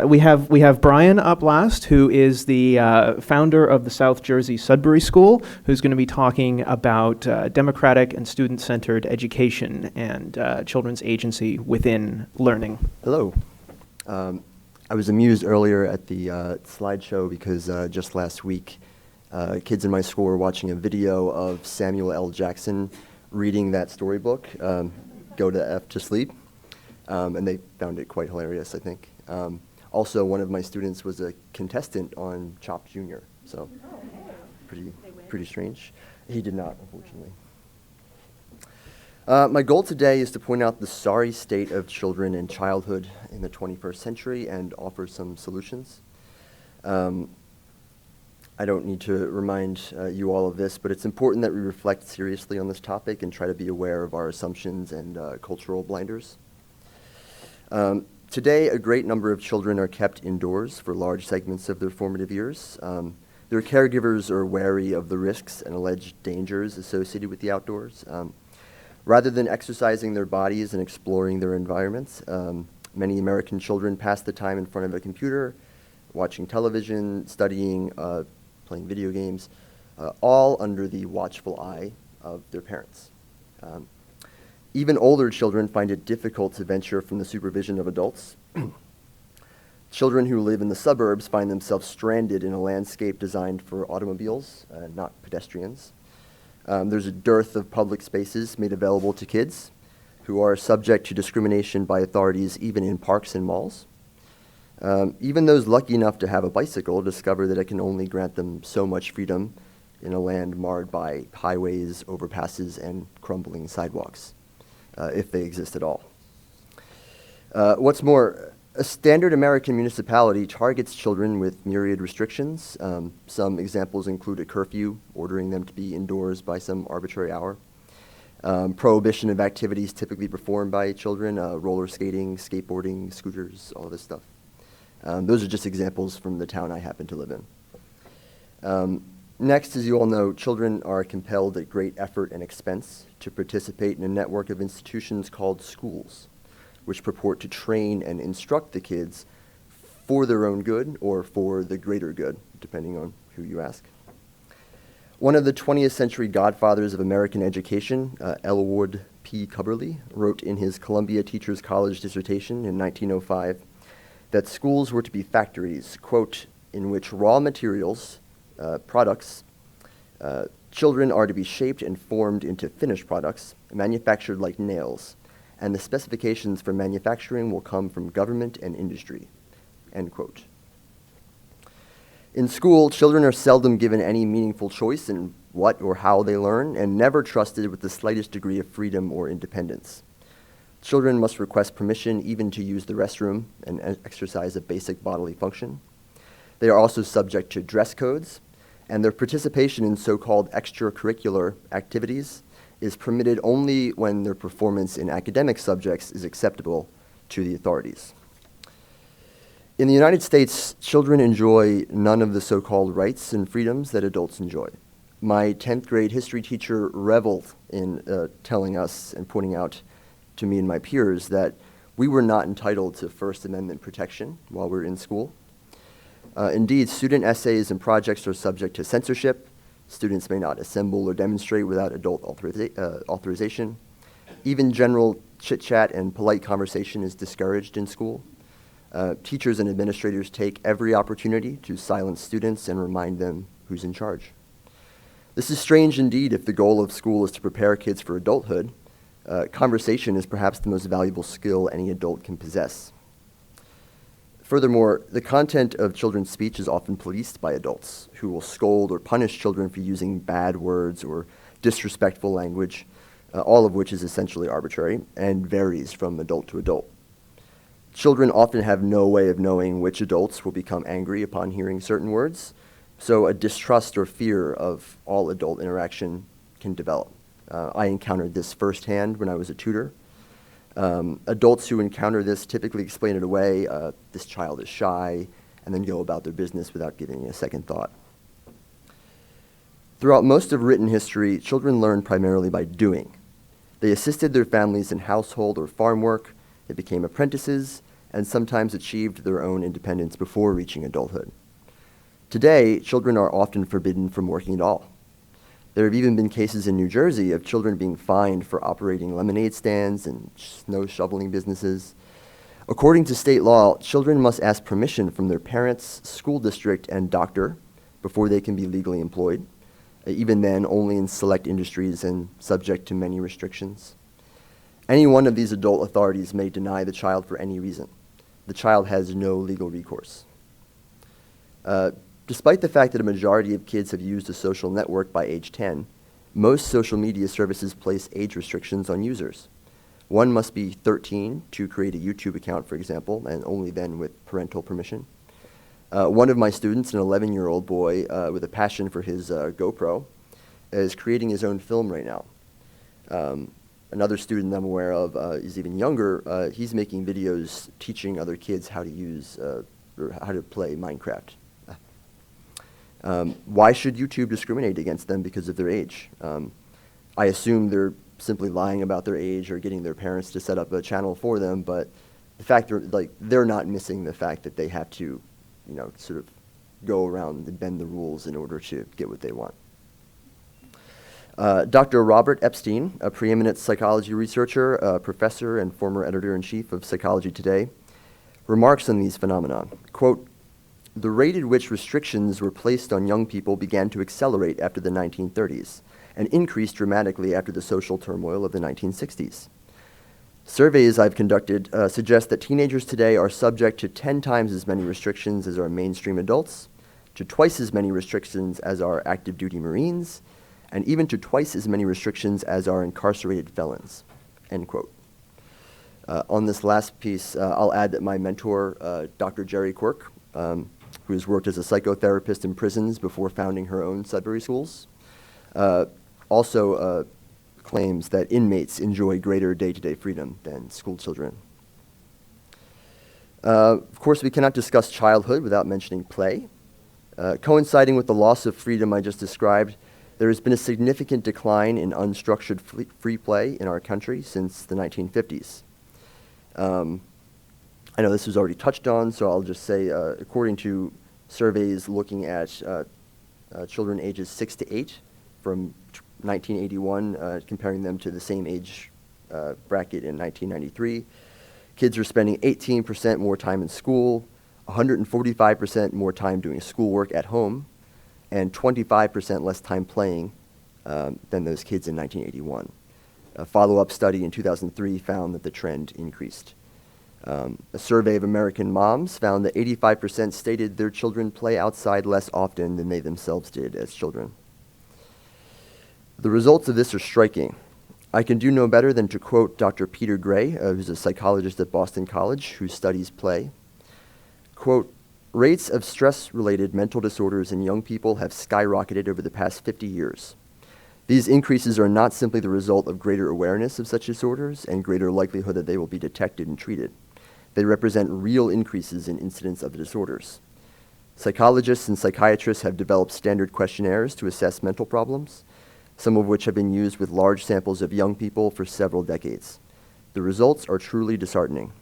We have Brian up last, who is the founder of the South Jersey Sudbury School, who's going to be talking about democratic and student-centered education and children's agency within learning. Hello. I was amused earlier at the slideshow because just last week, kids in my school were watching a video of Samuel L. Jackson reading that storybook, Go to F to Sleep, and they found it quite hilarious, I think. Also, one of my students was a contestant on Chopped Jr., so pretty strange. He did not, unfortunately. My goal today is to point out the sorry state of children and childhood in the 21st century and offer some solutions. I don't need to remind you all of this, but it's important that we reflect seriously on this topic and try to be aware of our assumptions and cultural blinders. Today, a great number of children are kept indoors for large segments of their formative years. Their caregivers are wary of the risks and alleged dangers associated with the outdoors. Rather than exercising their bodies and exploring their environments, many American children pass the time in front of a computer, watching television, studying, playing video games, all under the watchful eye of their parents. Even older children find it difficult to venture from the supervision of adults. Children who live in the suburbs find themselves stranded in a landscape designed for automobiles, not pedestrians. There's a dearth of public spaces made available to kids who are subject to discrimination by authorities even in parks and malls. Even those lucky enough to have a bicycle discover that it can only grant them so much freedom in a land marred by highways, overpasses, and crumbling sidewalks, if they exist at all. What's more, a standard American municipality targets children with myriad restrictions. Some examples include a curfew, ordering them to be indoors by some arbitrary hour. Prohibition of activities typically performed by children, roller skating, skateboarding, scooters, all this stuff. Those are just examples from the town I happen to live in. Next, as you all know, children are compelled at great effort and expense to participate in a network of institutions called schools, which purport to train and instruct the kids for their own good or for the greater good, depending on who you ask. One of the 20th century godfathers of American education, Elwood P. Cubberley, wrote in his Columbia Teachers College dissertation in 1905 that schools were to be factories, quote, in which raw materials, products, children are to be shaped and formed into finished products, manufactured like nails, and the specifications for manufacturing will come from government and industry, end quote. In school, children are seldom given any meaningful choice in what or how they learn, and never trusted with the slightest degree of freedom or independence. Children must request permission even to use the restroom and exercise a basic bodily function. They are also subject to dress codes, and their participation in so-called extracurricular activities is permitted only when their performance in academic subjects is acceptable to the authorities. In the United States, children enjoy none of the so-called rights and freedoms that adults enjoy. My 10th grade history teacher reveled in telling us and pointing out to me and my peers that we were not entitled to First Amendment protection while we were in school. Indeed, student essays and projects are subject to censorship. Students may not assemble or demonstrate without adult authorization. Even general chit-chat and polite conversation is discouraged in school. Teachers and administrators take every opportunity to silence students and remind them who's in charge. This is strange indeed if the goal of school is to prepare kids for adulthood. Conversation is perhaps the most valuable skill any adult can possess. Furthermore, the content of children's speech is often policed by adults who will scold or punish children for using bad words or disrespectful language, all of which is essentially arbitrary and varies from adult to adult. Children often have no way of knowing which adults will become angry upon hearing certain words, so a distrust or fear of all adult interaction can develop. I encountered this firsthand when I was a tutor. Adults who encounter this typically explain it away, this child is shy, and then go about their business without giving it a second thought. Throughout most of written history, children learned primarily by doing. They assisted their families in household or farm work, they became apprentices, and sometimes achieved their own independence before reaching adulthood. Today, children are often forbidden from working at all. There have even been cases in New Jersey of children being fined for operating lemonade stands and snow shoveling businesses. According to state law, children must ask permission from their parents, school district, and doctor before they can be legally employed, even then only in select industries and subject to many restrictions. Any one of these adult authorities may deny the child for any reason. The child has no legal recourse. Despite the fact that a majority of kids have used a social network by age 10, most social media services place age restrictions on users. One must be 13 to create a YouTube account, for example, and only then with parental permission. One of my students, an 11-year-old boy with a passion for his GoPro, is creating his own film right now. Another student I'm aware of is even younger. He's making videos teaching other kids how to use or how to play Minecraft. Why should YouTube discriminate against them because of their age? I assume they're simply lying about their age or getting their parents to set up a channel for them, but the fact they're not missing the fact that they have to, sort of go around and bend the rules in order to get what they want. Dr. Robert Epstein, a preeminent psychology researcher, professor, and former editor-in-chief of Psychology Today, remarks on these phenomena. Quote, "The rate at which restrictions were placed on young people began to accelerate after the 1930s and increased dramatically after the social turmoil of the 1960s. Surveys I've conducted suggest that teenagers today are subject to 10 times as many restrictions as our mainstream adults, to twice as many restrictions as our active duty Marines, and even to twice as many restrictions as our incarcerated felons," end quote. On this last piece, I'll add that my mentor, Dr. Jerry Quirk, who has worked as a psychotherapist in prisons before founding her own Sudbury schools, also claims that inmates enjoy greater day-to-day freedom than school children. Of course, we cannot discuss childhood without mentioning play. Coinciding with the loss of freedom I just described, there has been a significant decline in unstructured free play in our country since the 1950s. I know this was already touched on, so I'll just say, according to surveys looking at children ages 6 to 8 from 1981, comparing them to the same age bracket in 1993, kids are spending 18% more time in school, 145% more time doing schoolwork at home, and 25% less time playing than those kids in 1981. A follow-up study in 2003 found that the trend increased. A survey of American moms found that 85% stated their children play outside less often than they themselves did as children. The results of this are striking. I can do no better than to quote Dr. Peter Gray, who's a psychologist at Boston College who studies play. Quote, "Rates of stress-related mental disorders in young people have skyrocketed over the past 50 years. These increases are not simply the result of greater awareness of such disorders and greater likelihood that they will be detected and treated. They represent real increases in incidence of the disorders. Psychologists and psychiatrists have developed standard questionnaires to assess mental problems, some of which have been used with large samples of young people for several decades. The results are truly disheartening.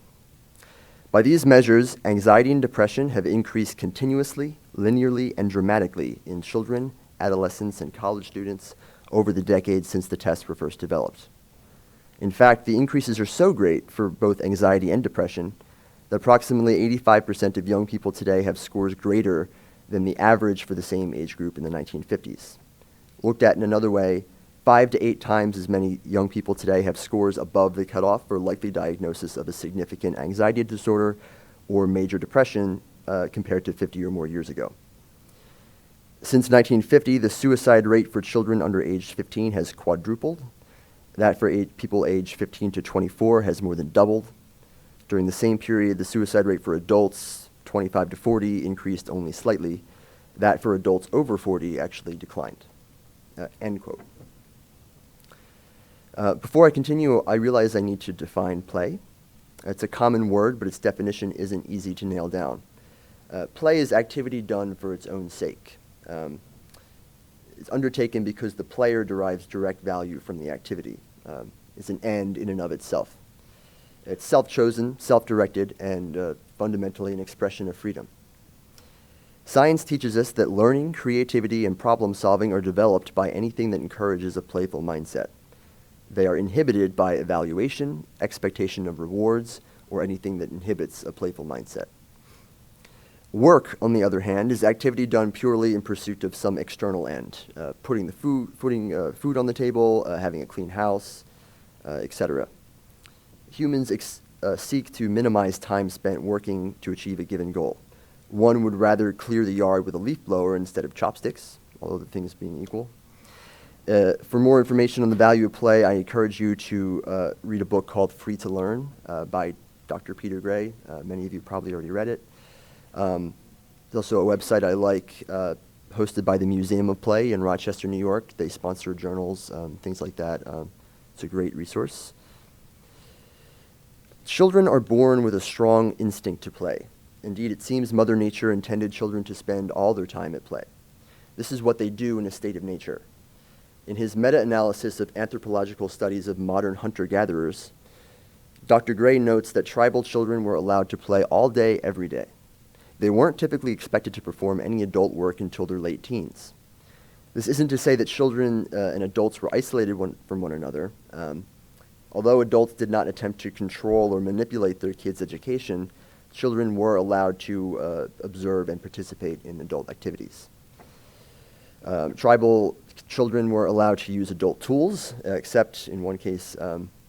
By these measures, anxiety and depression have increased continuously, linearly, and dramatically in children, adolescents, and college students over the decades since the tests were first developed. In fact, the increases are so great for both anxiety and depression that approximately 85% of young people today have scores greater than the average for the same age group in the 1950s. Looked at in another way, 5 to 8 times as many young people today have scores above the cutoff for likely diagnosis of a significant anxiety disorder or major depression compared to 50 or more years ago. Since 1950, the suicide rate for children under age 15 has quadrupled. That for people aged 15 to 24 has more than doubled. During the same period, the suicide rate for adults 25 to 40 increased only slightly. That for adults over 40 actually declined." End quote. Before I continue, I realize I need to define play. It's a common word, but its definition isn't easy to nail down. Play is activity done for its own sake. It's undertaken because the player derives direct value from the activity. It's an end in and of itself. It's self-chosen, self-directed, and fundamentally an expression of freedom. Science teaches us that learning, creativity, and problem-solving are developed by anything that encourages a playful mindset. They are inhibited by evaluation, expectation of rewards, or anything that inhibits a playful mindset. Work, on the other hand, is activity done purely in pursuit of some external end, putting food on the table, having a clean house, etc. Humans seek to minimize time spent working to achieve a given goal. One would rather clear the yard with a leaf blower instead of chopsticks, all other things being equal. For more information on the value of play, I encourage you to read a book called Free to Learn by Dr. Peter Gray. Many of you probably already read it. There's also a website I like, hosted by the Museum of Play in Rochester, New York. They sponsor journals, things like that. It's a great resource. Children are born with a strong instinct to play. Indeed, it seems Mother Nature intended children to spend all their time at play. This is what they do in a state of nature. In his meta-analysis of anthropological studies of modern hunter-gatherers, Dr. Gray notes that tribal children were allowed to play all day, every day. They weren't typically expected to perform any adult work until their late teens. This isn't to say that children and adults were isolated from one another. Although adults did not attempt to control or manipulate their kids' education, children were allowed to observe and participate in adult activities. Tribal children were allowed to use adult tools, except in one case,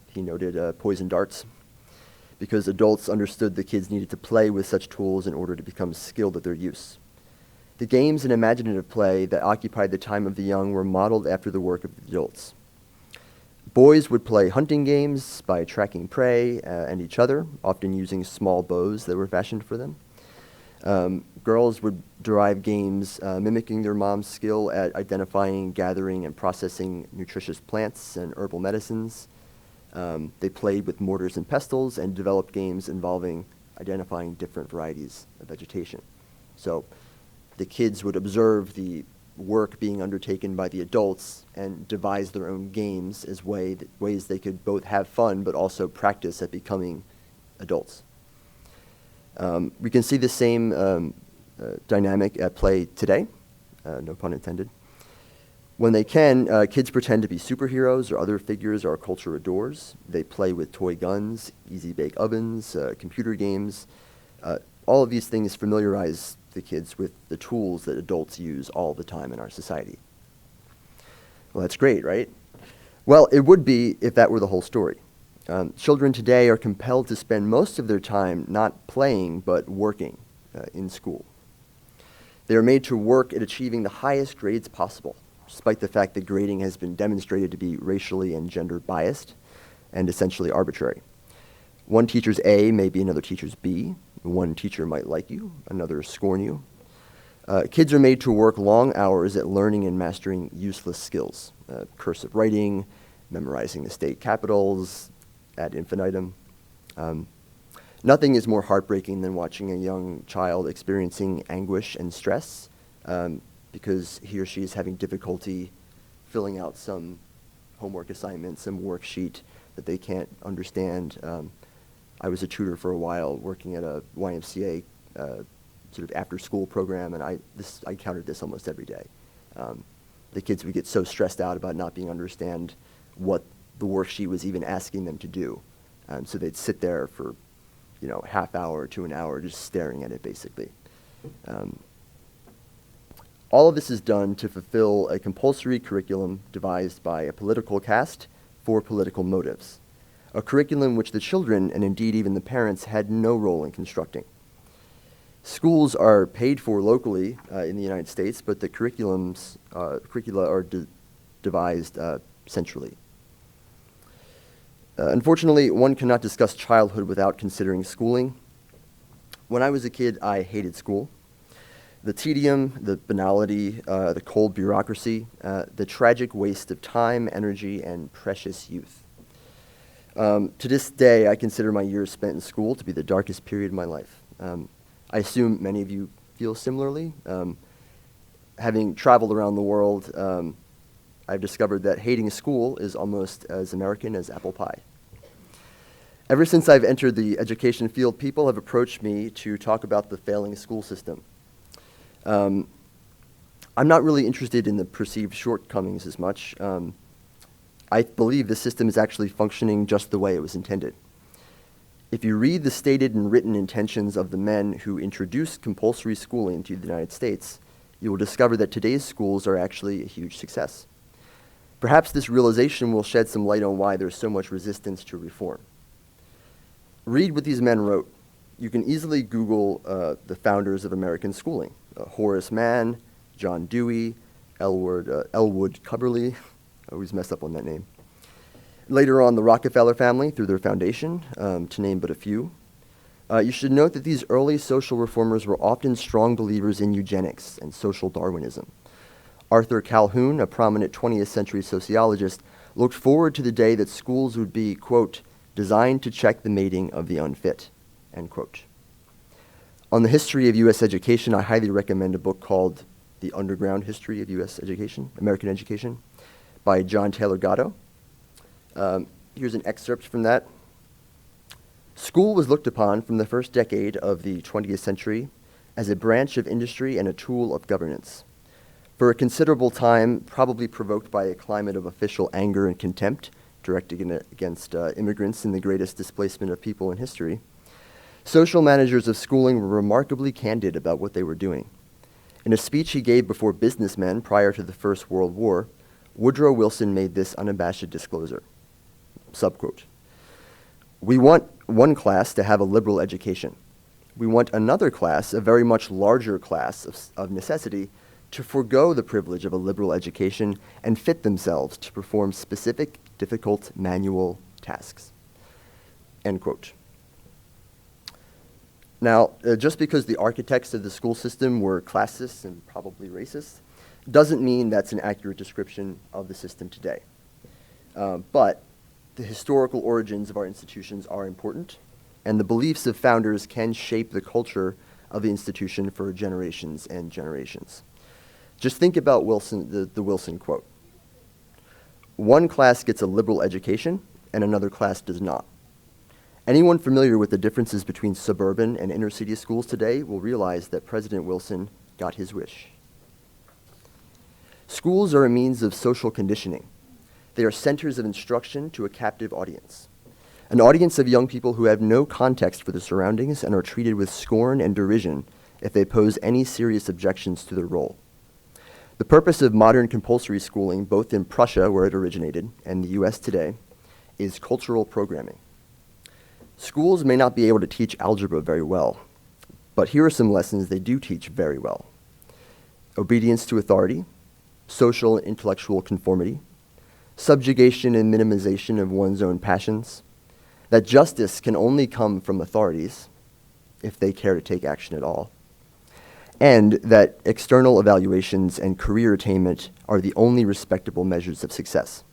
he noted poison darts, because adults understood the kids needed to play with such tools in order to become skilled at their use. The games and imaginative play that occupied the time of the young were modeled after the work of the adults. Boys would play hunting games by tracking prey and each other, often using small bows that were fashioned for them. Girls would derive games mimicking their mom's skill at identifying, gathering, and processing nutritious plants and herbal medicines. They played with mortars and pestles and developed games involving identifying different varieties of vegetation. So the kids would observe the work being undertaken by the adults and devise their own games as ways they could both have fun but also practice at becoming adults. We can see the same dynamic at play today, no pun intended. When they can, kids pretend to be superheroes or other figures our culture adores. They play with toy guns, easy-bake ovens, computer games. All of these things familiarize the kids with the tools that adults use all the time in our society. Well, that's great, right? Well, it would be if that were the whole story. Children today are compelled to spend most of their time not playing, but working in school. They are made to work at achieving the highest grades possible, despite the fact that grading has been demonstrated to be racially and gender biased and essentially arbitrary. One teacher's A may be another teacher's B. One teacher might like you, another scorn you. Kids are made to work long hours at learning and mastering useless skills, cursive writing, memorizing the state capitals, ad infinitum. Nothing is more heartbreaking than watching a young child experiencing anguish and stress because he or she is having difficulty filling out some homework assignment, some worksheet that they can't understand. I was a tutor for a while working at a YMCA sort of after-school program, and I encountered this almost every day. The kids would get so stressed out about not being understand what the worksheet was even asking them to do. So they'd sit there for, half hour to an hour just staring at it, basically. All of this is done to fulfill a compulsory curriculum devised by a political caste for political motives, a curriculum which the children, and indeed even the parents, had no role in constructing. Schools are paid for locally in the United States, but the curricula are devised centrally. Unfortunately, one cannot discuss childhood without considering schooling. When I was a kid, I hated school. The tedium, the banality, the cold bureaucracy, the tragic waste of time, energy, and precious youth. To this day, I consider my years spent in school to be the darkest period of my life. I assume many of you feel similarly. Having traveled around the world, I've discovered that hating school is almost as American as apple pie. Ever since I've entered the education field, people have approached me to talk about the failing school system. I'm not really interested in the perceived shortcomings as much. I believe the system is actually functioning just the way it was intended. If you read the stated and written intentions of the men who introduced compulsory schooling to the United States, you will discover that today's schools are actually a huge success. Perhaps this realization will shed some light on why there's so much resistance to reform. Read what these men wrote. You can easily Google the founders of American schooling: Horace Mann, John Dewey, Elwood Cubberley. I always mess up on that name. Later on, the Rockefeller family through their foundation, to name but a few. You should note that these early social reformers were often strong believers in eugenics and social Darwinism. Arthur Calhoun, a prominent 20th century sociologist, looked forward to the day that schools would be, quote, designed to check the mating of the unfit, end quote. On the history of U.S. education, I highly recommend a book called The Underground History of U.S. Education, American Education, by John Taylor Gatto. Here's an excerpt from that. School was looked upon from the first decade of the 20th century as a branch of industry and a tool of governance. For a considerable time, probably provoked by a climate of official anger and contempt directed against immigrants in the greatest displacement of people in history, social managers of schooling were remarkably candid about what they were doing. In a speech he gave before businessmen prior to the First World War, Woodrow Wilson made this unabashed disclosure, subquote, "We want one class to have a liberal education. We want another class, a very much larger class of necessity, to forego the privilege of a liberal education and fit themselves to perform specific, difficult manual tasks," end quote. Now, just because the architects of the school system were classist and probably racist doesn't mean that's an accurate description of the system today. But the historical origins of our institutions are important, and the beliefs of founders can shape the culture of the institution for generations and generations. Just think about Wilson, the Wilson quote. One class gets a liberal education, and another class does not. Anyone familiar with the differences between suburban and inner city schools today will realize that President Wilson got his wish. Schools are a means of social conditioning. They are centers of instruction to a captive audience, an audience of young people who have no context for their surroundings and are treated with scorn and derision if they pose any serious objections to their role. The purpose of modern compulsory schooling, both in Prussia, where it originated, and the US today, is cultural programming. Schools may not be able to teach algebra very well, but here are some lessons they do teach very well. Obedience to authority, social and intellectual conformity, subjugation and minimization of one's own passions, that justice can only come from authorities, if they care to take action at all, and that external evaluations and career attainment are the only respectable measures of success.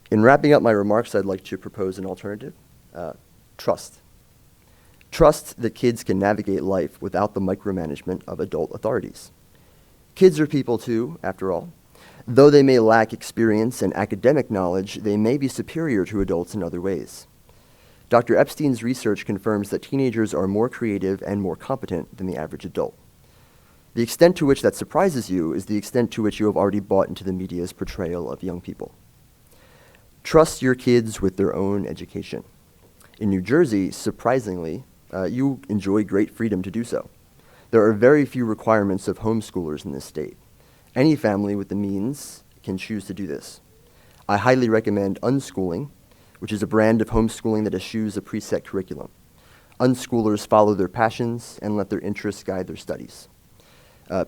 In wrapping up my remarks, I'd like to propose an alternative: trust. Trust that kids can navigate life without the micromanagement of adult authorities. Kids are people too, after all. Though they may lack experience and academic knowledge, they may be superior to adults in other ways. Dr. Epstein's research confirms that teenagers are more creative and more competent than the average adult. The extent to which that surprises you is the extent to which you have already bought into the media's portrayal of young people. Trust your kids with their own education. In New Jersey, surprisingly, you enjoy great freedom to do so. There are very few requirements of homeschoolers in this state. Any family with the means can choose to do this. I highly recommend unschooling, which is a brand of homeschooling that eschews a preset curriculum. Unschoolers follow their passions and let their interests guide their studies.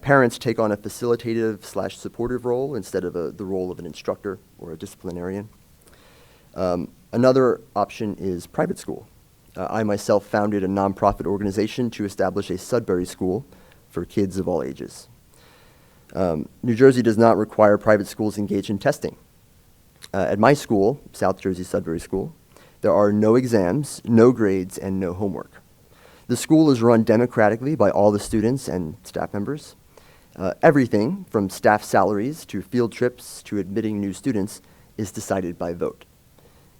Parents take on a facilitative/supportive role instead of the role of an instructor or a disciplinarian. Another option is private school. I myself founded a nonprofit organization to establish a Sudbury school for kids of all ages. New Jersey does not require private schools engage in testing. At my school, South Jersey Sudbury School, there are no exams, no grades, and no homework. The school is run democratically by all the students and staff members. Everything from staff salaries to field trips to admitting new students is decided by vote.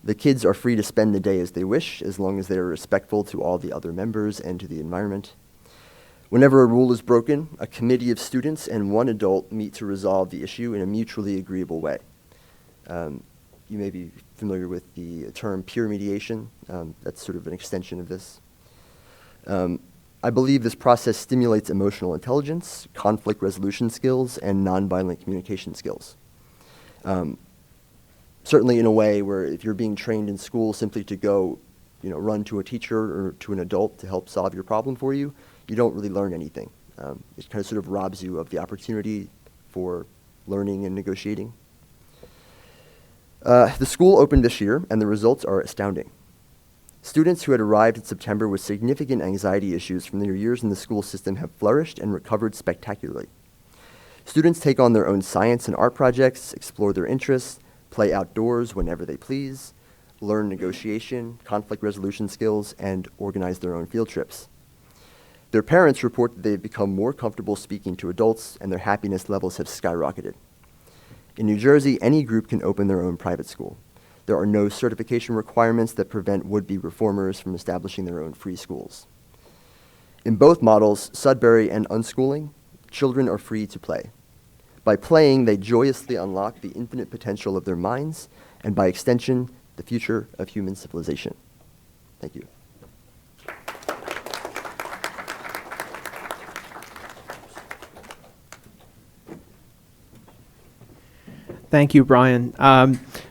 The kids are free to spend the day as they wish, as long as they are respectful to all the other members and to the environment. Whenever a rule is broken, a committee of students and one adult meet to resolve the issue in a mutually agreeable way. You may be familiar with the term peer mediation. That's sort of an extension of this. I believe this process stimulates emotional intelligence, conflict resolution skills, and nonviolent communication skills. Certainly in a way where if you're being trained in school simply to go, run to a teacher or to an adult to help solve your problem for you, you don't really learn anything. It kind of sort of robs you of the opportunity for learning and negotiating. The school opened this year, and the results are astounding. Students who had arrived in September with significant anxiety issues from their years in the school system have flourished and recovered spectacularly. Students take on their own science and art projects, explore their interests, play outdoors whenever they please, learn negotiation, conflict resolution skills, and organize their own field trips. Their parents report that they've become more comfortable speaking to adults, and their happiness levels have skyrocketed. In New Jersey, any group can open their own private school. There are no certification requirements that prevent would-be reformers from establishing their own free schools. In both models, Sudbury and unschooling, children are free to play. By playing, they joyously unlock the infinite potential of their minds, and by extension, the future of human civilization. Thank you. Thank you, Brian.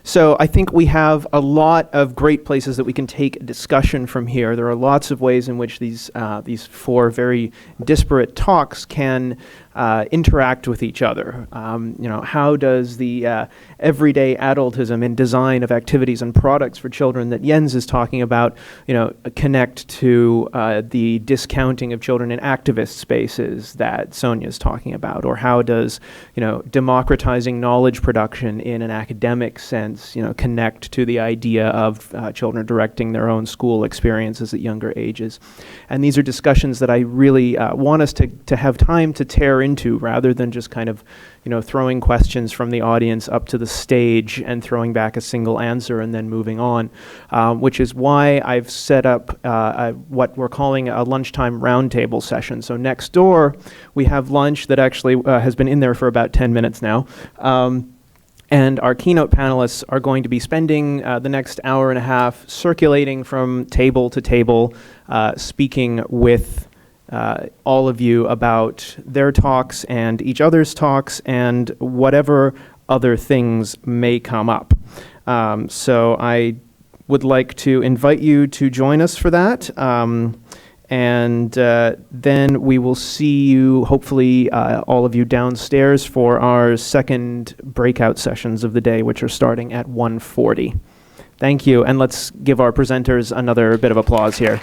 So I think we have a lot of great places that we can take a discussion from here. There are lots of ways in which these four very disparate talks can interact with each other. How does the everyday adultism and design of activities and products for children that Jens is talking about, connect to the discounting of children in activist spaces that Sonia is talking about? Or how does, democratizing knowledge production in an academic sense, connect to the idea of children directing their own school experiences at younger ages? And these are discussions that I really want us to have time to tear into, rather than just kind of, throwing questions from the audience up to the stage and throwing back a single answer and then moving on, which is why I've set up what we're calling a lunchtime roundtable session. So next door, we have lunch that actually has been in there for about 10 minutes now. And our keynote panelists are going to be spending the next hour and a half circulating from table to table, speaking with all of you about their talks and each other's talks and whatever other things may come up. So I would like to invite you to join us for that. And then we will see you, hopefully, all of you downstairs for our second breakout sessions of the day, which are starting at 1:40. Thank you, and let's give our presenters another bit of applause here.